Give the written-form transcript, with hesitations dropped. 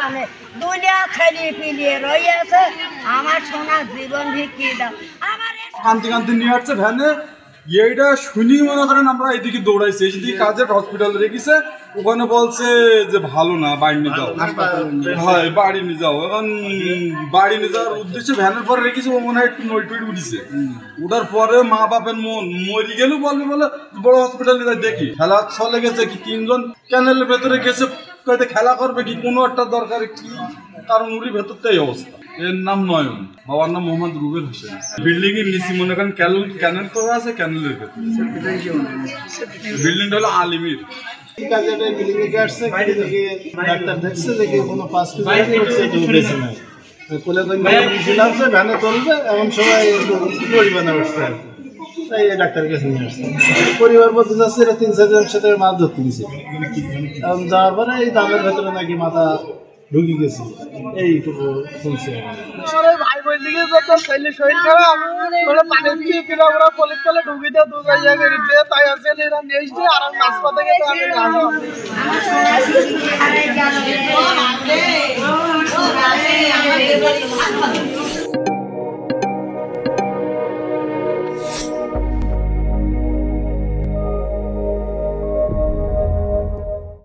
জানে দুনিয়া খেলি পিলিয়ে রয়েছে আমার সোনার জীবন ভিক্ষি দাও আমার কান্তি কান্তি নিয়ে আসছে ভ্যানে এইটা শুনি মনে করেন আমরা এইদিকে দৌড়াইছি এইদিকে কাজের হসপিটালে রেখেছে ওখানে বলছে যে ভালো না বাড়ি নিয়ে যাও হয় বাড়ি নিয়ে যাও এখন বাড়ি নিয়ে যাওয়ার উদ্দেশ্যে ভ্যানের পরে রেখেছে ও মনে হয় একটু নই টই উঠেছে ওটার পরে মা বাপের মন মরি গেল বলবে বলে বড় হসপিটালে যাই দেখি খেলা চলে গেছে কি তিনজন ক্যানেলের ভেতরে গেছে কইতে খেলা করবে কি কোনো একটা দরকার কি কারণ উড়ি ভেতরটাই অবস্থা এর নাম নয়ন বাবার নাম মোহাম্মদ রুবেল হোসেন বিল্ডিং এর নিচে মনে করেন ক্যানেল করা আছে ক্যানেলের ভেতরে বিল্ডিংটা হলো আলিমির ডাক্তার দেখছে যে কোনো পাঁচ ভ্যানে চলবে এমন সময় পরিমাণে উঠছে তাই ডাক্তারের কাছে নিয়ে আসছে পরিবার বলতে যাচ্ছে এরা 3-4 জনের সাথে মাছ ধরতে গেছে যাওয়ার পরে এই দামের ভেতরে নাকি মাথা ঢুকে গেছে এইটুকু শুনছে ভাই বই দিকে যখন শরীর খারাপ বলে পানি দিয়ে কিনা ওরা পলিশ তলে ঢুকে দিয়ে দু জায়গায় দিয়ে তাই আছে এরা নিয়ে এসে আর মাছ পাতে গেছে আমি